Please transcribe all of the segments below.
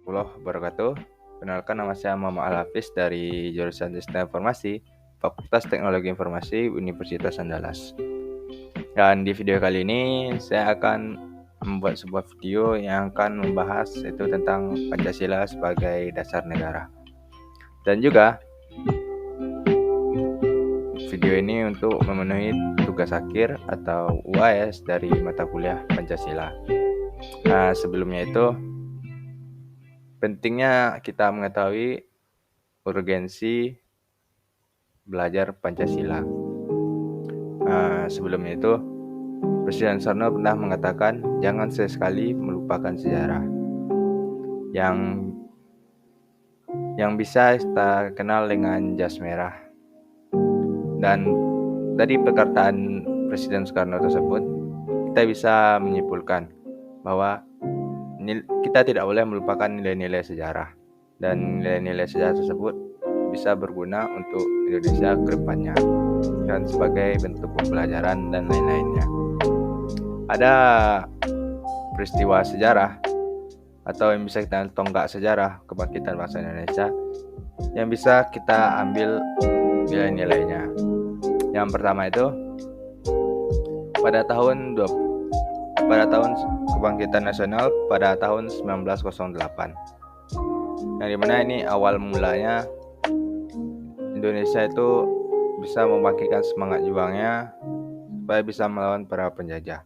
warahmatullahi wabarakatuh. Perkenalkan, nama saya Muhammad Al-Hafiz dari jurusan Sistem Informasi, Fakultas Teknologi Informasi, Universitas Andalas. Dan di video kali ini saya akan membuat sebuah video yang akan membahas itu tentang Pancasila sebagai dasar negara. Dan juga video ini untuk memenuhi tugas akhir atau UAS dari mata kuliah Pancasila. Nah, sebelumnya itu pentingnya kita mengetahui urgensi belajar Pancasila. Sebelumnya itu Presiden Soekarno pernah mengatakan jangan sesekali melupakan sejarah. Yang bisa kita kenal dengan jas merah. Dan dari perkataan Presiden Soekarno tersebut, kita bisa menyimpulkan bahwa kita tidak boleh melupakan nilai-nilai sejarah, dan nilai-nilai sejarah tersebut bisa berguna untuk Indonesia ke depannya dan sebagai bentuk pembelajaran dan lain-lainnya. Ada peristiwa sejarah atau yang bisa kita tonggak sejarah kebangkitan bangsa Indonesia yang bisa kita ambil nilai-nilainya. Yang pertama itu pada tahun kebangkitan nasional pada tahun 1908, yang dimana ini awal mulanya Indonesia itu bisa membangkitkan semangat juangnya supaya bisa melawan para penjajah.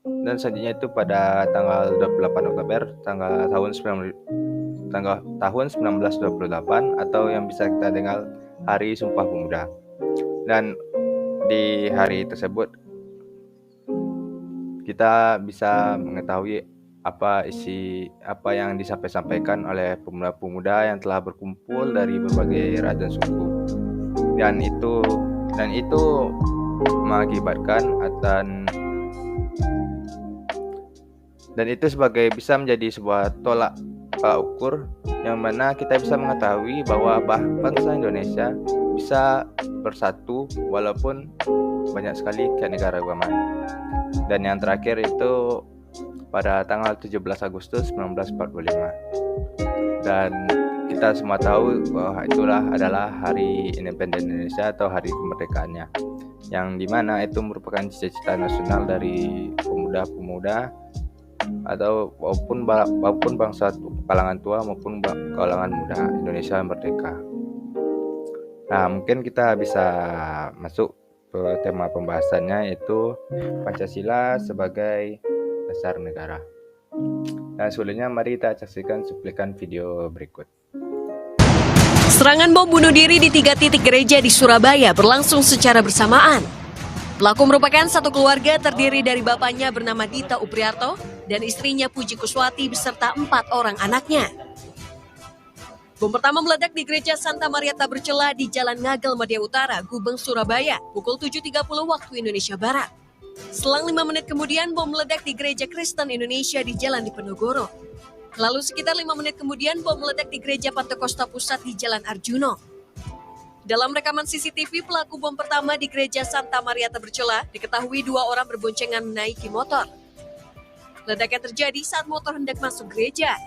Dan selanjutnya itu pada tanggal 28 Oktober tahun 1928 atau yang bisa kita dengar Hari Sumpah Pemuda. Dan di hari tersebut kita bisa mengetahui apa yang disampaikan oleh pemuda-pemuda yang telah berkumpul dari berbagai ragam suku, dan itu mengakibatkan dan itu bisa menjadi sebuah tolak ukur yang mana kita bisa mengetahui bahwa bangsa Indonesia bisa bersatu walaupun banyak sekali keanekaragaman. Dan yang terakhir itu pada tanggal 17 Agustus 1945. Dan kita semua tahu bahwa itulah adalah Hari Independen Indonesia atau Hari Kemerdekaannya, yang dimana itu merupakan cita-cita nasional dari pemuda-pemuda atau maupun bangsa kalangan tua maupun kalangan muda Indonesia merdeka. Nah, mungkin kita bisa masuk ke tema pembahasannya, yaitu Pancasila sebagai dasar negara. Nah, sebelumnya mari kita saksikan cuplikan video berikut. Serangan bom bunuh diri di 3 titik gereja di Surabaya berlangsung secara bersamaan. Pelaku merupakan satu keluarga terdiri dari bapaknya bernama Dita Upriarto dan istrinya Puji Kuswati beserta 4 orang anaknya. Bom pertama meledak di Gereja Santa Maria Tabercela di Jalan Ngagel Media Utara, Gubeng, Surabaya, pukul 7.30 waktu Indonesia Barat. Selang 5 menit kemudian, bom meledak di Gereja Kristen Indonesia di Jalan Diponegoro. Lalu sekitar 5 menit kemudian, bom meledak di Gereja Pantekosta Pusat di Jalan Arjuno. Dalam rekaman CCTV, pelaku bom pertama di Gereja Santa Maria Tabercela diketahui 2 orang berboncengan menaiki motor. Ledakan terjadi saat motor hendak masuk gereja.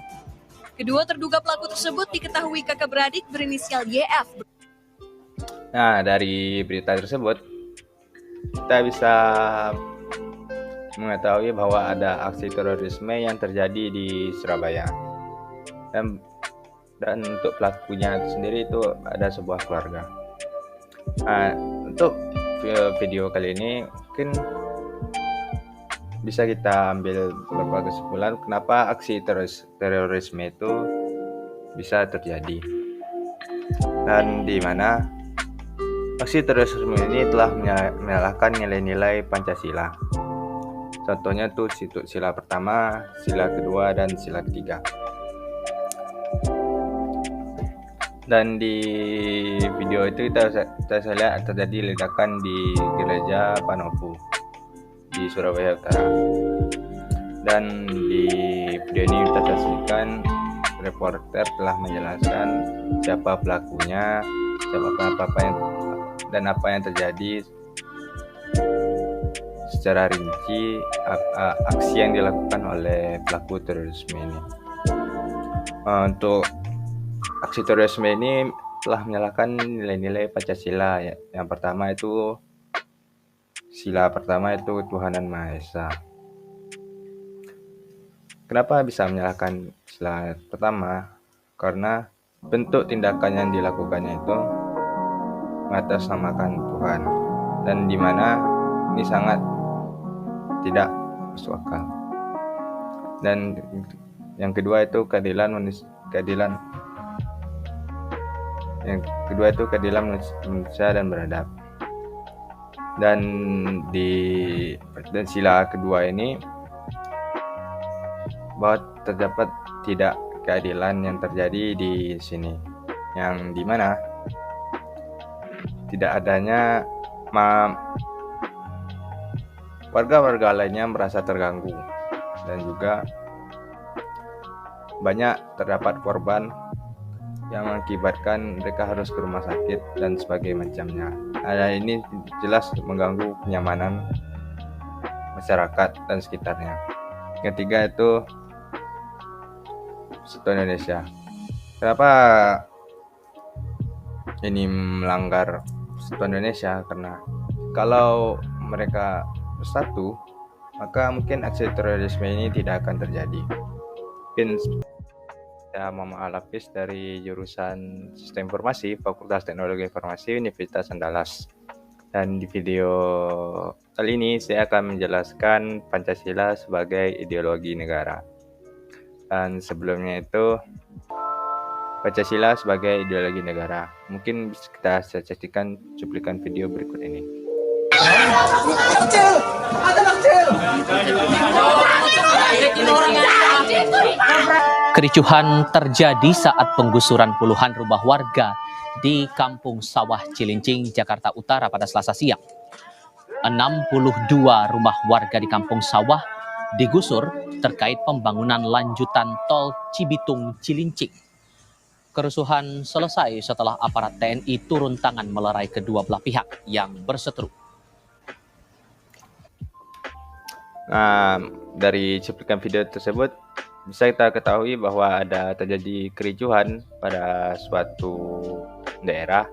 Kedua terduga pelaku tersebut diketahui kakak beradik berinisial YF. Nah, dari berita tersebut kita bisa mengetahui bahwa ada aksi terorisme yang terjadi di Surabaya. Dan untuk pelakunya sendiri itu ada sebuah keluarga. Nah, untuk video kali ini mungkin bisa kita ambil beberapa kesimpulan kenapa aksi terorisme itu bisa terjadi, dan di mana aksi terorisme ini telah menyalahkan nilai-nilai Pancasila. Contohnya tuh sila pertama, sila kedua, dan sila ketiga. Dan di video itu kita lihat terjadi ledakan di Gereja Panopo di Surabaya Utara. Dan di video ini kita saksikan reporter telah menjelaskan siapa pelakunya, apa yang terjadi secara rinci, aksi yang dilakukan oleh pelaku terorisme ini. Untuk aksi terorisme ini telah menyalahkan nilai-nilai Pancasila ya. Yang pertama itu sila pertama itu ketuhanan Maha Esa. Kenapa bisa menyalahkan sila pertama? Karena bentuk tindakan yang dilakukannya itu mengatasnamakan Tuhan, dan di mana ini sangat tidak masuk akal. Dan yang kedua itu keadilan manusia dan beradab. Dan sila kedua ini bahwa terdapat tidak keadilan yang terjadi di sini, yang dimana tidak adanya warga-warga lainnya merasa terganggu, dan juga banyak terdapat korban yang mengakibatkan mereka harus ke rumah sakit dan sebagainya macamnya. Ini jelas mengganggu kenyamanan masyarakat dan sekitarnya. Ketiga itu Persatuan Indonesia. Kenapa ini melanggar Persatuan Indonesia? Karena kalau mereka bersatu, maka mungkin aksi terorisme ini tidak akan terjadi. Mungkin saya Muhammad Al-Hafiz dari jurusan Sistem Informasi, Fakultas Teknologi Informasi, Universitas Andalas. Dan di video kali ini saya akan menjelaskan Pancasila sebagai ideologi negara. Dan sebelumnya itu Pancasila sebagai ideologi negara. Mungkin bisa kita saksikan cuplikan video berikut ini. Kericuhan terjadi saat penggusuran puluhan rumah warga di Kampung Sawah Cilincing, Jakarta Utara pada Selasa siang. 62 rumah warga di Kampung Sawah digusur terkait pembangunan lanjutan tol Cibitung Cilincing. Kerusuhan selesai setelah aparat TNI turun tangan melerai kedua belah pihak yang berseteru. Dari cuplikan video tersebut bisa kita ketahui bahwa ada terjadi kericuhan pada suatu daerah,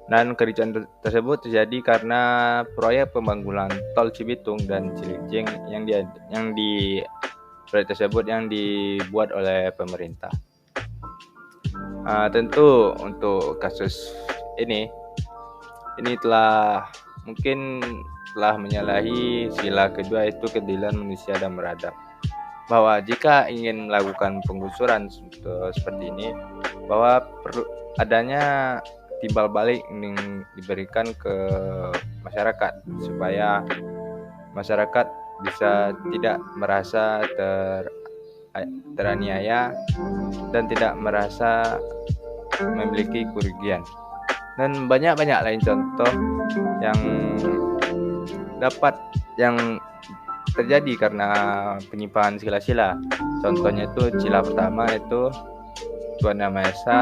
dan kericuhan tersebut terjadi karena proyek pembangunan tol Cibitung dan Cilincing yang proyek tersebut yang dibuat oleh pemerintah. Tentu untuk kasus ini telah menyalahi sila kedua, itu keadilan manusia dan beradab. Bahwa jika ingin melakukan penggusuran seperti ini, bahwa perlu adanya timbal balik yang diberikan ke masyarakat, supaya masyarakat bisa tidak merasa teraniaya dan tidak merasa memiliki kerugian. Dan banyak lain contoh yang terjadi karena penyimpangan sila-sila. Contohnya itu sila pertama itu Tuhan Yang Maha Esa,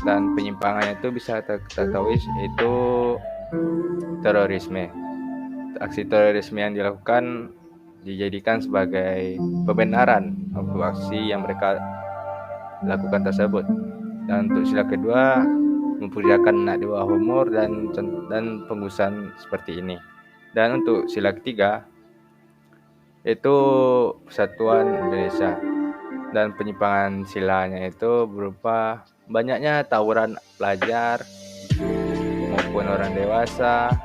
dan penyimpangannya itu bisa terketahui itu terorisme. Aksi terorisme yang dilakukan dijadikan sebagai pembenaran untuk aksi yang mereka lakukan tersebut. Dan untuk sila kedua, memperlihatkan anak di bawah umur dan penggusuran seperti ini. Dan untuk sila ketiga itu Persatuan Indonesia, dan penyimpangan silanya itu berupa banyaknya tawuran pelajar maupun orang dewasa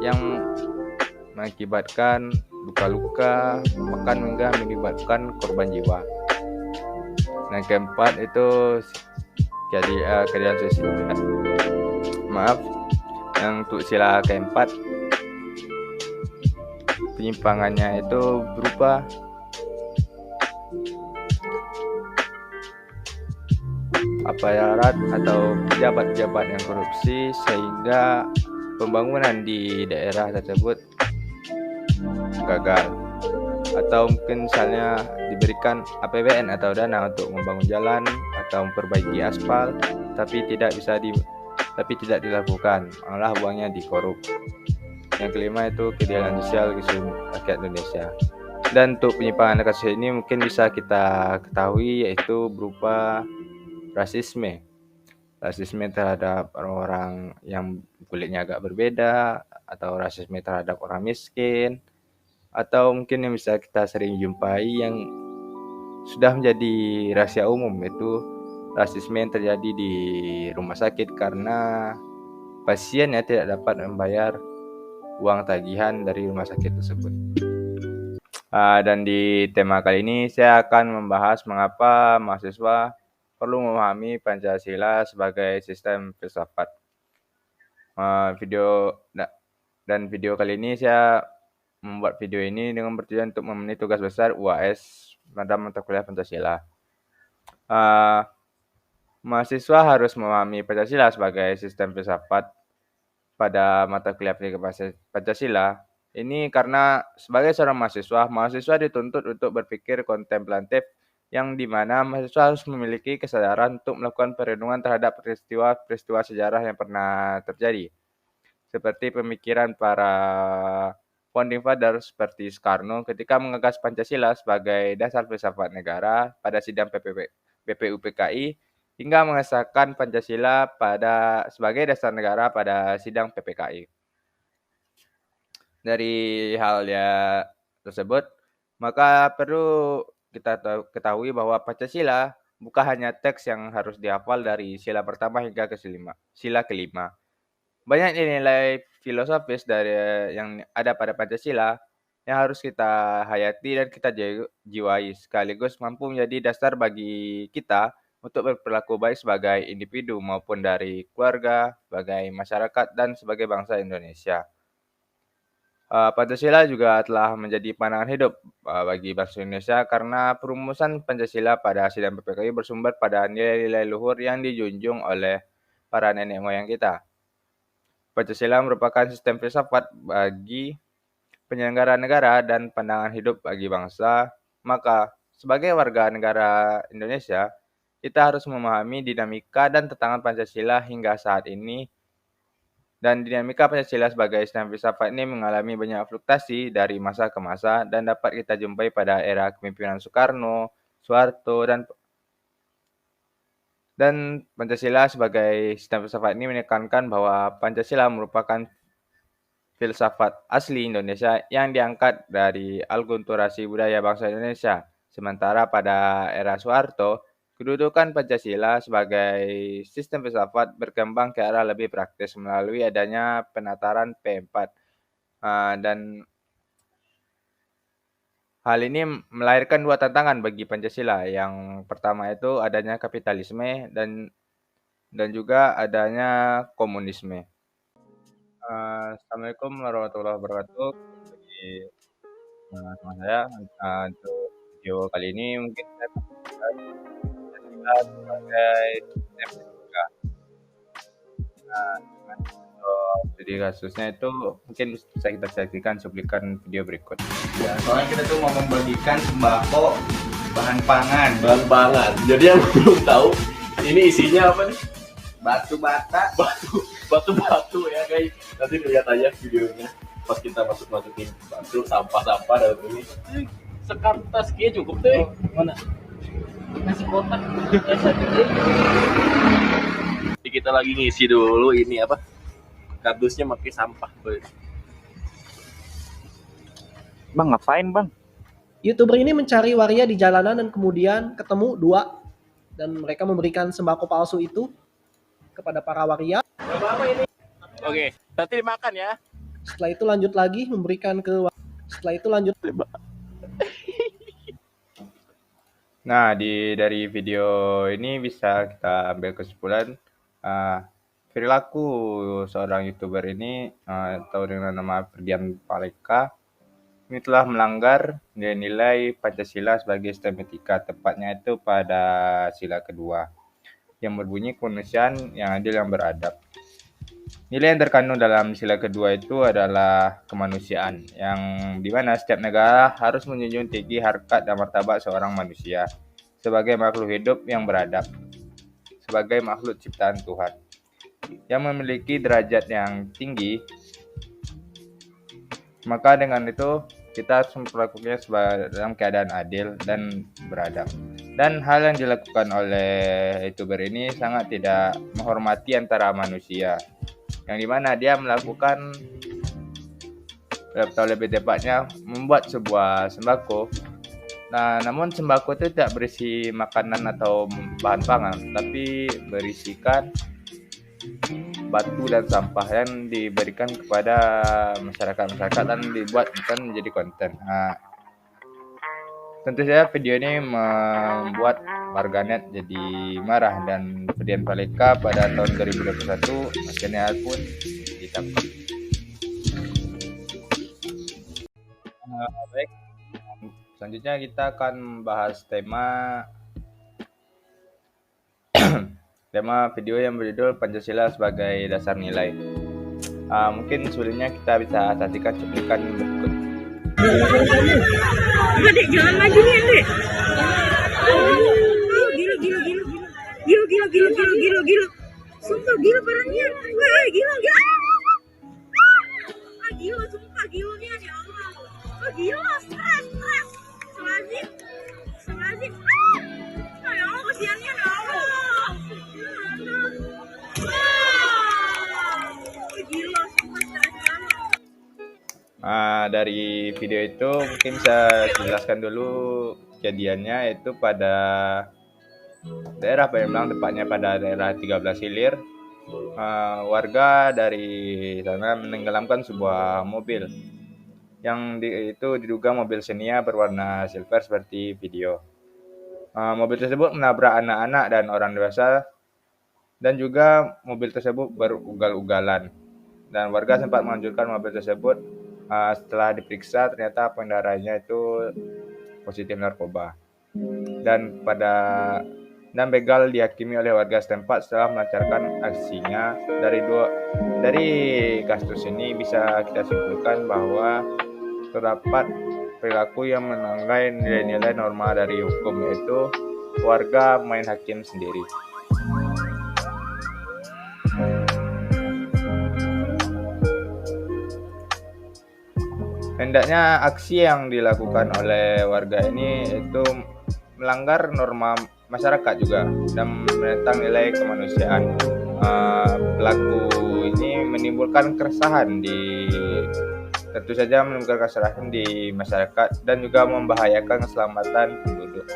yang mengakibatkan luka-luka, bahkan hingga menyebabkan korban jiwa. Yang keempat itu keadilan sosial. Yang untuk sila keempat, penyimpangannya itu berupa aparat atau pejabat-pejabat yang korupsi, sehingga pembangunan di daerah tersebut gagal, atau mungkin misalnya diberikan APBN atau dana untuk membangun jalan atau memperbaiki aspal, tapi tidak dilakukan, malah uangnya dikorup. Yang kelima itu keadilan sosial rakyat Indonesia. Dan untuk penyimpangan kasus ini mungkin bisa kita ketahui yaitu berupa rasisme. Rasisme terhadap orang-orang yang kulitnya agak berbeda, atau rasisme terhadap orang miskin, atau mungkin yang bisa kita sering jumpai yang sudah menjadi rahasia umum, yaitu rasisme yang terjadi di rumah sakit karena pasiennya tidak dapat membayar uang tagihan dari rumah sakit tersebut. Dan di tema kali ini saya akan membahas mengapa mahasiswa perlu memahami Pancasila sebagai sistem filsafat. Video kali ini saya membuat video ini dengan bertujuan untuk memenuhi tugas besar UAS pada mata kuliah Pancasila. Mahasiswa harus memahami Pancasila sebagai sistem filsafat pada mata kuliah Pancasila. Ini karena sebagai seorang mahasiswa dituntut untuk berpikir kontemplatif yang dimana mahasiswa harus memiliki kesadaran untuk melakukan perenungan terhadap peristiwa-peristiwa sejarah yang pernah terjadi. Seperti pemikiran para founding fathers seperti Soekarno ketika mengagas Pancasila sebagai dasar filsafat negara pada sidang BPUPKI hingga mengesahkan Pancasila sebagai dasar negara pada sidang PPKI. Dari hal tersebut, maka perlu kita ketahui bahwa Pancasila bukan hanya teks yang harus dihafal dari sila pertama hingga sila kelima. Banyak nilai filosofis yang ada pada Pancasila yang harus kita hayati dan kita jiwai, sekaligus mampu menjadi dasar bagi kita untuk berperilaku baik sebagai individu maupun dari keluarga, sebagai masyarakat, dan sebagai bangsa Indonesia. Pancasila juga telah menjadi pandangan hidup bagi bangsa Indonesia karena perumusan Pancasila pada sidang PPKI bersumber pada nilai-nilai luhur yang dijunjung oleh para nenek moyang kita. Pancasila merupakan sistem filsafat bagi penyelenggara negara dan pandangan hidup bagi bangsa. Maka, sebagai warga negara Indonesia, kita harus memahami dinamika dan tantangan Pancasila hingga saat ini. Dan dinamika Pancasila sebagai sistem filsafat ini mengalami banyak fluktuasi dari masa ke masa dan dapat kita jumpai pada era kepemimpinan Soekarno, Soeharto, dan Pancasila sebagai sistem filsafat ini menekankan bahwa Pancasila merupakan filsafat asli Indonesia yang diangkat dari alkulturasi budaya bangsa Indonesia. Sementara pada era Soeharto, kedudukan Pancasila sebagai sistem filsafat berkembang ke arah lebih praktis melalui adanya penataran P4. Dan hal ini melahirkan dua tantangan bagi Pancasila. Yang pertama itu adanya kapitalisme dan juga adanya komunisme. Assalamualaikum warahmatullahi wabarakatuh. Jadi, sama saya untuk video kali ini mungkin saya akan membahas Pancasila sebagai sistem filsafat. Untuk studi kasusnya itu mungkin bisa kita saksikan cuplikan video berikut. Ya, soalnya kita tuh mau membagikan sembako bahan pangan. Bahan pangan. Jadi yang belum tahu, ini isinya apa nih? Batu bata. Batu ya guys. Nanti lihat aja videonya pas kita masukin batu, sampah-sampah dalam ini. Sekartas kayaknya cukup deh. Mana? Kasih kotak. Jadi kita lagi ngisi dulu ini apa? Kardusnya pakai sampah. Bang, ngapain bang? YouTuber ini mencari waria di jalanan dan kemudian ketemu dua dan mereka memberikan sembako palsu itu kepada para waria. Oke, nanti dimakan ya. Setelah itu lanjut lagi memberikan ke Nah, dari video ini bisa kita ambil kesimpulan perilaku seorang YouTuber ini atau dengan nama Ferdian Paleka ini telah melanggar nilai-nilai Pancasila sebagai sistem etika, tepatnya itu pada sila kedua yang berbunyi kemanusiaan yang adil yang beradab. Nilai yang terkandung dalam sila kedua itu adalah kemanusiaan, yang dimana setiap negara harus menjunjung tinggi harkat dan martabat seorang manusia sebagai makhluk hidup yang beradab, sebagai makhluk ciptaan Tuhan, yang memiliki derajat yang tinggi. Maka dengan itu kita harus memperlakukannya dalam keadaan adil dan beradab. Dan hal yang dilakukan oleh YouTuber ini sangat tidak menghormati antara manusia, yang dimana dia melakukan, atau lebih tepatnya membuat sebuah sembako. Nah, namun sembako itu tidak berisi makanan atau bahan pangan, tapi berisikan batu dan sampah yang diberikan kepada masyarakat dan dibuat bukan menjadi konten. Nah, tentu saja video ini membuat warganet jadi marah, dan Ferdian Paleka pada tahun 2021 akhirnya pun ditangkap. Baik, selanjutnya kita akan membahas tema video yang berjudul Pancasila sebagai Dasar Nilai. Mungkin sebelumnya kita bisa saksikan cuplikan berikut. Dek, jangan maju nih, Dek. Oh, gila. Sumpah gila parahnya. Wah, gila. Gila, sumpah gilanya ya Allah. Oh, gila, stres. Selazim. Ya Allah, kasihannya ya Allah. Gila, sumpah stres banget. Dari video itu mungkin saya jelaskan dulu kejadiannya, yaitu pada daerah Palembang, tepatnya pada daerah 13 Hilir. Warga dari sana menenggelamkan sebuah mobil yang itu diduga mobil Xenia berwarna silver seperti video. Mobil tersebut menabrak anak-anak dan orang dewasa, dan juga mobil tersebut berugal-ugalan, dan warga sempat menganjurkan mobil tersebut. Setelah diperiksa ternyata pengendaranya itu positif narkoba, dan begal dihakimi oleh warga setempat setelah melancarkan aksinya. Dari kasus ini bisa kita simpulkan bahwa terdapat perilaku yang melanggar nilai-nilai norma dari hukum, yaitu warga main hakim sendiri. Hendaknya aksi yang dilakukan oleh warga ini itu melanggar norma masyarakat juga dan menentang nilai kemanusiaan. Pelaku ini menimbulkan keresahan tentu saja menimbulkan keresahan di masyarakat dan juga membahayakan keselamatan penduduk.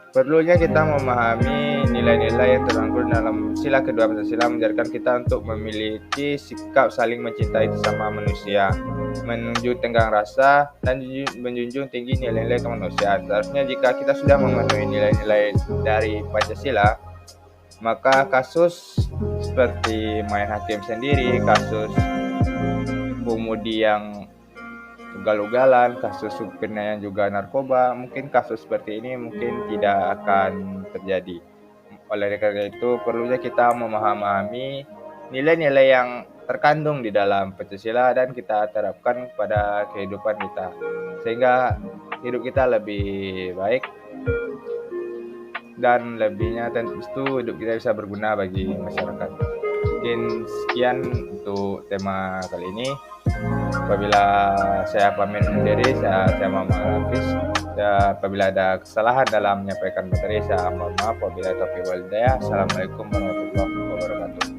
Perlunya kita memahami nilai-nilai yang terkandung dalam sila kedua Pancasila mengajarkan kita untuk memiliki sikap saling mencintai sesama manusia, menunjukkan tenggang rasa, dan menjunjung tinggi nilai-nilai kemanusiaan. Seharusnya jika kita sudah memenuhi nilai-nilai dari Pancasila, maka kasus seperti main hakim sendiri, kasus pemudi yang ugal-ugalan, kasus supirnya yang juga narkoba, mungkin kasus seperti ini mungkin tidak akan terjadi. Oleh karena itu, perlunya kita memahami nilai-nilai yang terkandung di dalam Pancasila dan kita terapkan pada kehidupan kita, sehingga hidup kita lebih baik, dan lebihnya tentu hidup kita bisa berguna bagi masyarakat. Mungkin sekian untuk tema kali ini. Apabila saya pamit sendiri, saya Muhammad Hafiz. Apabila ada kesalahan dalam menyampaikan materi, saya mohon maaf. Wabillahi taufiq wal hidayah. Assalamualaikum warahmatullahi wabarakatuh.